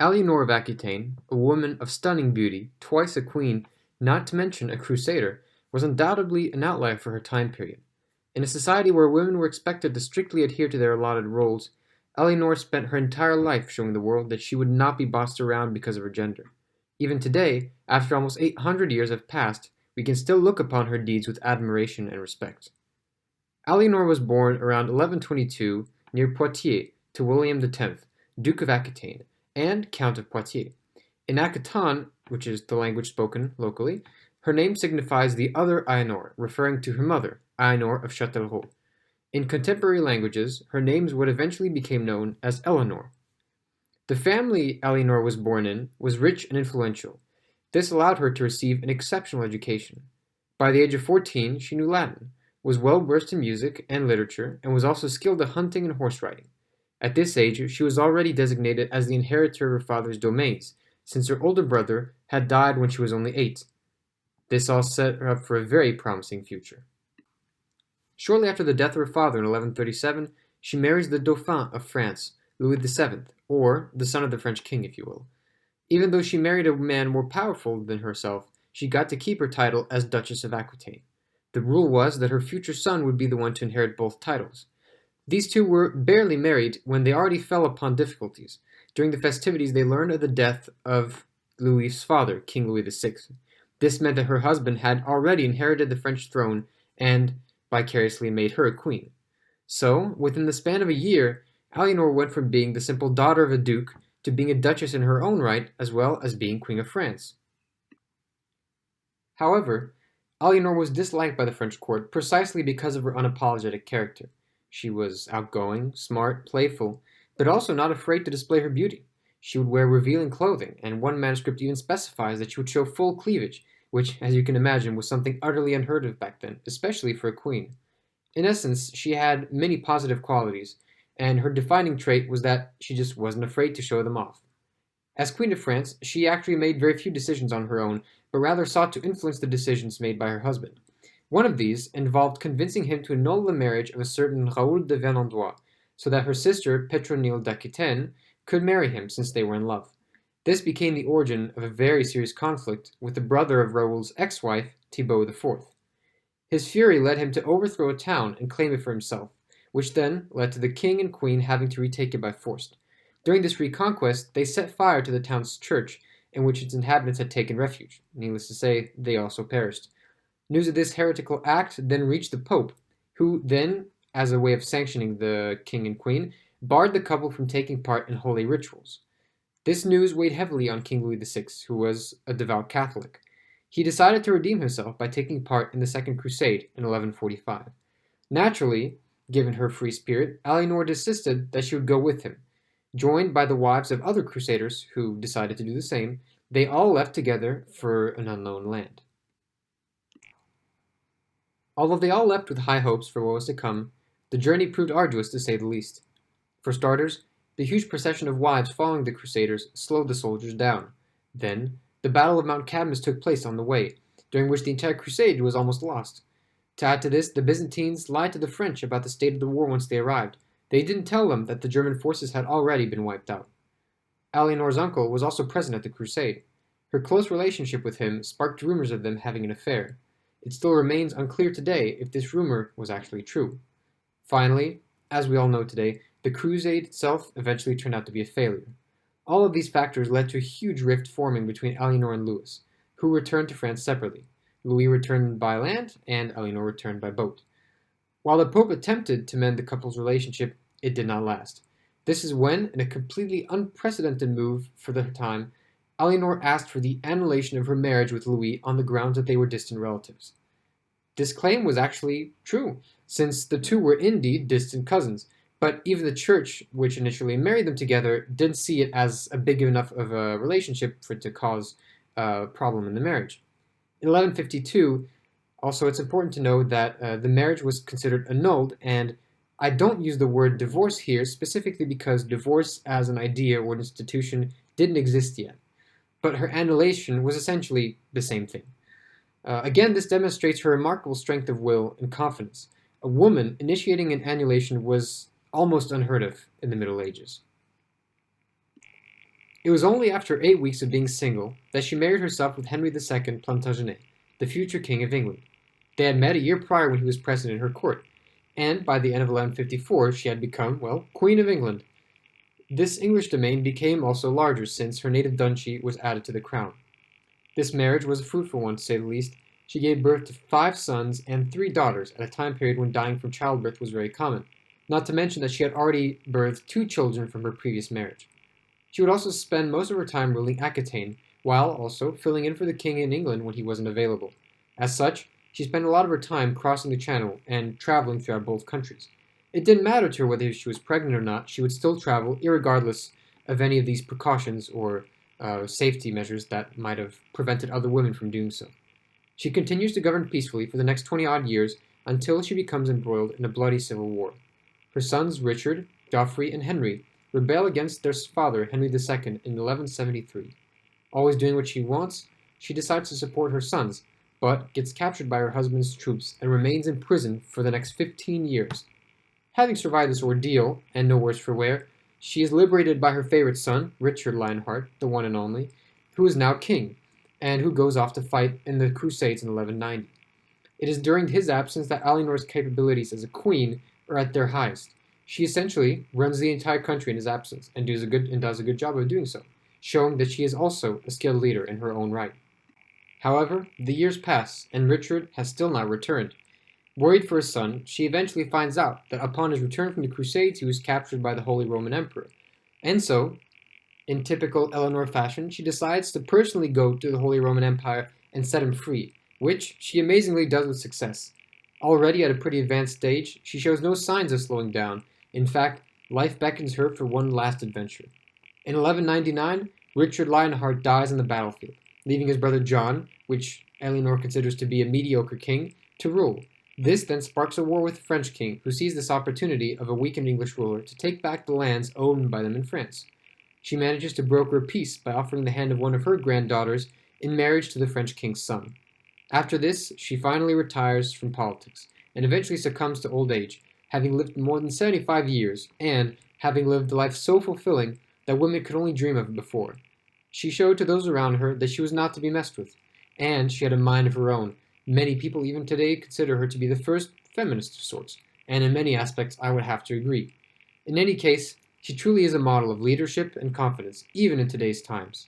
Aliénor of Aquitaine, a woman of stunning beauty, twice a queen, not to mention a crusader, was undoubtedly an outlier for her time period. In a society where women were expected to strictly adhere to their allotted roles, Aliénor spent her entire life showing the world that she would not be bossed around because of her gender. Even today, after almost 800 years have passed, we can still look upon her deeds with admiration and respect. Aliénor was born around 1122 near Poitiers to William X, Duke of Aquitaine, and Count of Poitiers. In Aquitaine, which is the language spoken locally, her name signifies the other Aliénor, referring to her mother, Aliénor of Châtellerault. In contemporary languages, her names would eventually become known as Eleonor. The family Aliénor was born in was rich and influential. This allowed her to receive an exceptional education. By the age of 14, she knew Latin, was well versed in music and literature, and was also skilled at hunting and horse riding. At this age, she was already designated as the inheritor of her father's domains, since her older brother had died when she was only 8. This all set her up for a very promising future. Shortly after the death of her father in 1137, she marries the Dauphin of France, Louis VII, or the son of the French king, if you will. Even though she married a man more powerful than herself, she got to keep her title as Duchess of Aquitaine. The rule was that her future son would be the one to inherit both titles. These two were barely married when they already fell upon difficulties. During the festivities, they learned of the death of Louis's father, King Louis VI. This meant that her husband had already inherited the French throne and vicariously made her a queen. So, within the span of a year, Aliénor went from being the simple daughter of a duke to being a duchess in her own right, as well as being Queen of France. However, Aliénor was disliked by the French court precisely because of her unapologetic character. She was outgoing, smart, playful, but also not afraid to display her beauty. She would wear revealing clothing, and one manuscript even specifies that she would show full cleavage, which, as you can imagine, was something utterly unheard of back then, especially for a queen. In essence, she had many positive qualities, and her defining trait was that she just wasn't afraid to show them off. As Queen of France, she actually made very few decisions on her own, but rather sought to influence the decisions made by her husband. One of these involved convincing him to annul the marriage of a certain Raoul de Vermandois, so that her sister Petronille d'Aquitaine could marry him since they were in love. This became the origin of a very serious conflict with the brother of Raoul's ex-wife, Thibaut IV. His fury led him to overthrow a town and claim it for himself, which then led to the king and queen having to retake it by force. During this reconquest, they set fire to the town's church, in which its inhabitants had taken refuge. Needless to say, they also perished. News of this heretical act then reached the Pope, who then, as a way of sanctioning the king and queen, barred the couple from taking part in holy rituals. This news weighed heavily on King Louis VI, who was a devout Catholic. He decided to redeem himself by taking part in the Second Crusade in 1145. Naturally, given her free spirit, Aliénor insisted that she would go with him. Joined by the wives of other crusaders who decided to do the same, they all left together for an unknown land. Although they all left with high hopes for what was to come, the journey proved arduous to say the least. For starters, the huge procession of wives following the crusaders slowed the soldiers down. Then, the Battle of Mount Cadmus took place on the way, during which the entire crusade was almost lost. To add to this, the Byzantines lied to the French about the state of the war once they arrived. They didn't tell them that the German forces had already been wiped out. Aliénor's uncle was also present at the crusade. Her close relationship with him sparked rumors of them having an affair. It still remains unclear today if this rumor was actually true. Finally, as we all know today, the crusade itself eventually turned out to be a failure. All of these factors led to a huge rift forming between Aliénor and Louis, who returned to France separately. Louis returned by land, and Aliénor returned by boat. While the Pope attempted to mend the couple's relationship, it did not last. This is when, in a completely unprecedented move for the time, Aliénor asked for the annulation of her marriage with Louis on the grounds that they were distant relatives. This claim was actually true, since the two were indeed distant cousins, but even the church, which initially married them together, didn't see it as a big enough of a relationship for it to cause a problem in the marriage. In 1152, also it's important to know that the marriage was considered annulled, and I don't use the word divorce here specifically because divorce as an idea or an institution didn't exist yet. But her annulation was essentially the same thing. Again, this demonstrates her remarkable strength of will and confidence. A woman initiating an annulation was almost unheard of in the Middle Ages. It was only after 8 weeks of being single that she married herself with Henry II Plantagenet, the future King of England. They had met a year prior when he was present in her court, and by the end of 1154 she had become, well, Queen of England. This English domain became also larger since her native duchy was added to the crown. This marriage was a fruitful one, to say the least. She gave birth to 5 sons and 3 daughters at a time period when dying from childbirth was very common, not to mention that she had already birthed 2 children from her previous marriage. She would also spend most of her time ruling Aquitaine, while also filling in for the king in England when he wasn't available. As such, she spent a lot of her time crossing the Channel and traveling throughout both countries. It didn't matter to her whether she was pregnant or not, she would still travel, irregardless of any of these precautions or safety measures that might have prevented other women from doing so. She continues to govern peacefully for the next 20-odd years until she becomes embroiled in a bloody civil war. Her sons Richard, Geoffrey, and Henry rebel against their father Henry II in 1173. Always doing what she wants, she decides to support her sons, but gets captured by her husband's troops and remains in prison for the next 15 years. Having survived this ordeal, and no worse for wear, she is liberated by her favorite son, Richard Lionheart, the one and only, who is now king, and who goes off to fight in the Crusades in 1190. It is during his absence that Aliénor's capabilities as a queen are at their highest. She essentially runs the entire country in his absence, and does a good job of doing so, showing that she is also a skilled leader in her own right. However, the years pass, and Richard has still not returned. Worried for his son, she eventually finds out that upon his return from the Crusades he was captured by the Holy Roman Emperor. And so, in typical Eleanor fashion, she decides to personally go to the Holy Roman Empire and set him free, which she amazingly does with success. Already at a pretty advanced stage, she shows no signs of slowing down. In fact, life beckons her for one last adventure. In 1199, Richard Lionheart dies on the battlefield, leaving his brother John, which Eleanor considers to be a mediocre king, to rule. This then sparks a war with the French king, who sees this opportunity of a weakened English ruler to take back the lands owned by them in France. She manages to broker a peace by offering the hand of one of her granddaughters in marriage to the French king's son. After this, she finally retires from politics, and eventually succumbs to old age, having lived more than 75 years, and having lived a life so fulfilling that women could only dream of it before. She showed to those around her that she was not to be messed with, and she had a mind of her own. Many people even today consider her to be the first feminist of sorts, and in many aspects I would have to agree. In any case, she truly is a model of leadership and confidence, even in today's times.